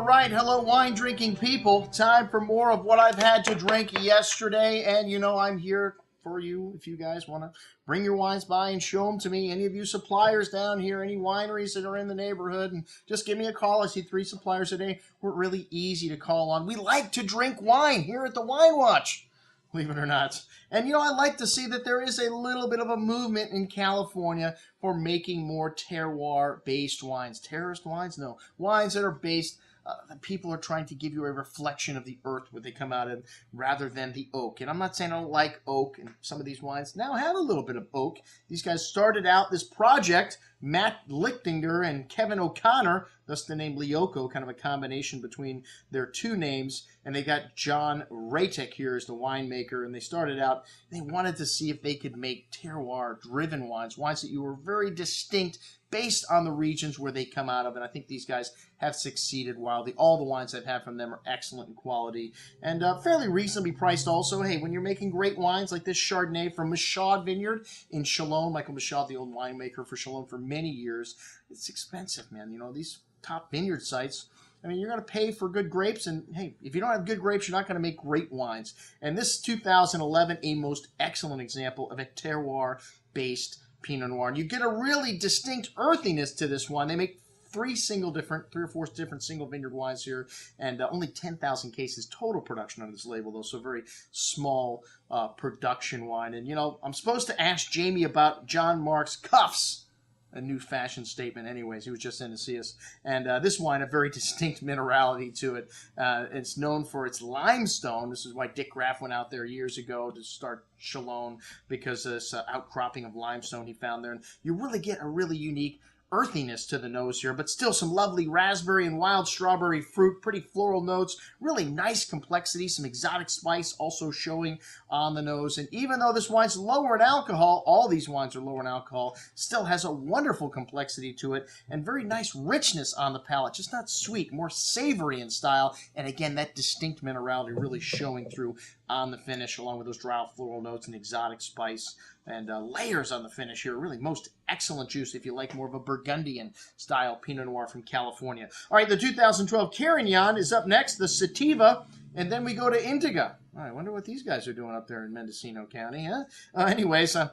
right, hello wine drinking people. Time for more of what I've had to drink yesterday, and you know I'm here for you if you guys want to bring your wines by and show them to me. Any of you suppliers down here, any wineries that are in the neighborhood, and just give me a call. I see 3 suppliers a day. We're really easy to call on. We like to drink wine here at the Wine Watch, believe it or not. And, you know, I like to see that there is a little bit of a movement in California for making more terroir-based wines. Terrorist wines? No. Wines that are based, that people are trying to give you a reflection of the earth where they come out of rather than the oak. And I'm not saying I don't like oak, and some of these wines now have a little bit of oak. These guys started out this project, Matt Licklider and Kevin Oconnor, thus the name Lioco, kind of a combination between their 2 names. And they got John Raytek here as the winemaker, and they started out, they wanted to see if they could make terroir-driven wines, wines that you were very distinct based on the regions where they come out of, and I think these guys have succeeded wildly. All the wines I've had from them are excellent in quality and fairly reasonably priced also. Hey, when you're making great wines like this Chardonnay from Michaud Vineyard in Chalon, Michael Michaud, the old winemaker for Chalon for many years, it's expensive, man. You know, these top vineyard sites, I mean, you're going to pay for good grapes, and hey, if you don't have good grapes, you're not going to make great wines. And this 2011, a most excellent example of a terroir-based Pinot Noir. And you get a really distinct earthiness to this one. They make 3 or 4 different single vineyard wines here, and only 10,000 cases total production on this label, though, so very small production wine. And, you know, I'm supposed to ask Jamie about John Mark's Cuffs, a new fashion statement anyways. He was just in to see us. And this wine, a very distinct minerality to it. It's known for its limestone. This is why Dick Graff went out there years ago to start Chalon, because of this outcropping of limestone he found there. And you really get a really unique earthiness to the nose here, but still some lovely raspberry and wild strawberry fruit, pretty floral notes, really nice complexity, some exotic spice also showing on the nose. And even though this wine's lower in alcohol, all these wines are lower in alcohol, still has a wonderful complexity to it and very nice richness on the palate, just not sweet, more savory in style. And again, that distinct minerality really showing through on the finish, along with those dry floral notes and exotic spice and layers on the finish here. Really most excellent juice if you like more of a Burgundian style Pinot Noir from California. All right, the 2012 Carignan is up next, the Sativa, and then we go to Indica. I wonder what these guys are doing up there in Mendocino County, huh? Anyways, so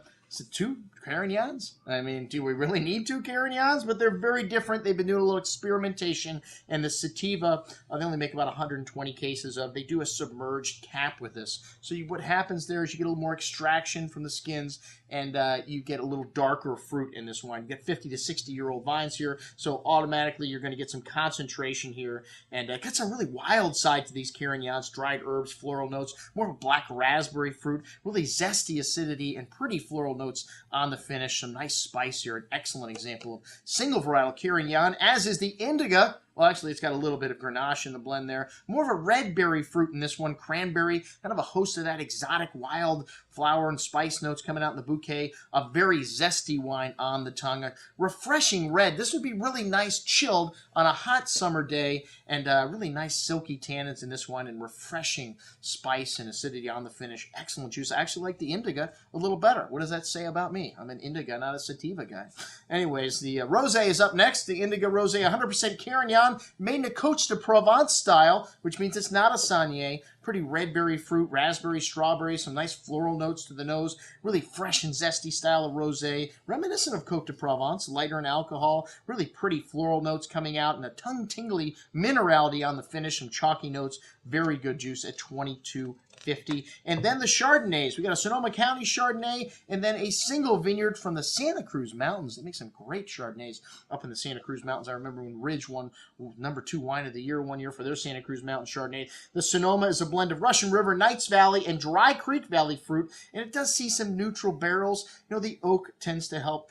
2 Carignans? I mean, do we really need 2 Carignans? But they're very different. They've been doing a little experimentation, and the Sativa, they only make about 120 cases of. They do a submerged cap with this. So what happens there is you get a little more extraction from the skins, and you get a little darker fruit in this wine. You get 50 to 60-year-old vines here, so automatically you're going to get some concentration here, and got some really wild side to these Carignans, dried herbs, floral notes, more of a black raspberry fruit, really zesty acidity, and pretty floral notes on the finish. Some nice spice here, an excellent example of single varietal Carignan, as is the Indica. Well, actually, it's got a little bit of Grenache in the blend there. More of a red berry fruit in this one, cranberry, kind of a host of that exotic wild flower and spice notes coming out in the bouquet. A very zesty wine on the tongue. A refreshing red. This would be really nice chilled on a hot summer day, and really nice silky tannins in this wine, and refreshing spice and acidity on the finish. Excellent juice. I actually like the Indica a little better. What does that say about me? I'm an Indica, not a Sativa guy. Anyways, the Rosé is up next. The Indica Rosé, 100% Carignan, made in a Côte de Provence style, which means it's not a Saunier. Pretty red berry fruit, raspberry, strawberry, some nice floral notes to the nose. Really fresh and zesty style of rosé, reminiscent of Côte de Provence, lighter in alcohol. Really pretty floral notes coming out, and a tongue-tingly minerality on the finish, some chalky notes. Very good juice at 22.50. And then the Chardonnays. We got a Sonoma County Chardonnay, and then a single vineyard from the Santa Cruz Mountains. They make some great Chardonnays up in the Santa Cruz Mountains. I remember when Ridge won #2 wine of the year one year for their Santa Cruz Mountain Chardonnay. The Sonoma is a blend of Russian River, Knights Valley, and Dry Creek Valley fruit, and it does see some neutral barrels. You know, the oak tends to help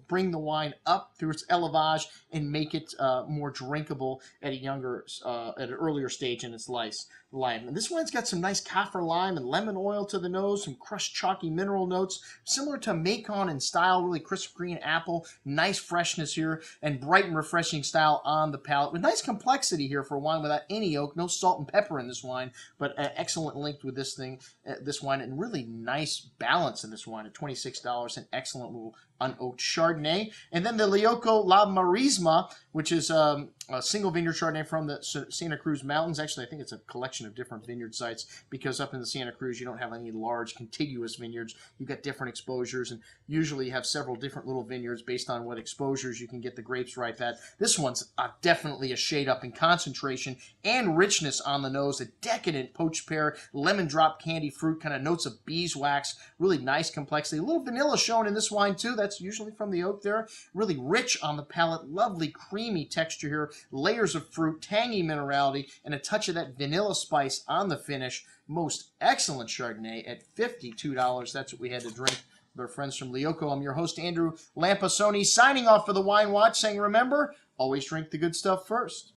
bring the wine up through its élevage and make it more drinkable at a at an earlier stage in its life. lime. And this wine's got some nice kaffir lime and lemon oil to the nose, some crushed chalky mineral notes, similar to Macon in style, really crisp green apple, nice freshness here, and bright and refreshing style on the palate, with nice complexity here for a wine without any oak, no salt and pepper in this wine, but excellent linked with this wine, and really nice balance in this wine at $26, an excellent little unoaked Chardonnay. And then the Lioco La Marisma, which is a single vineyard Chardonnay from the Santa Cruz Mountains. Actually, I think it's a collection of different vineyard sites, because up in the Santa Cruz, you don't have any large contiguous vineyards. You've got different exposures, and usually you have several different little vineyards based on what exposures you can get the grapes ripe at. This one's definitely a shade up in concentration and richness on the nose. A decadent poached pear, lemon drop candy fruit, kind of notes of beeswax, really nice complexity. A little vanilla shown in this wine too. That's usually from the oak there. Really rich on the palate, lovely creamy texture here, layers of fruit, tangy minerality, and a touch of that vanilla spice on the finish. Most excellent Chardonnay at $52. That's what we had to drink with our friends from Lioco. I'm your host, Andrew Lampasoni, signing off for the Wine Watch, saying remember, always drink the good stuff first.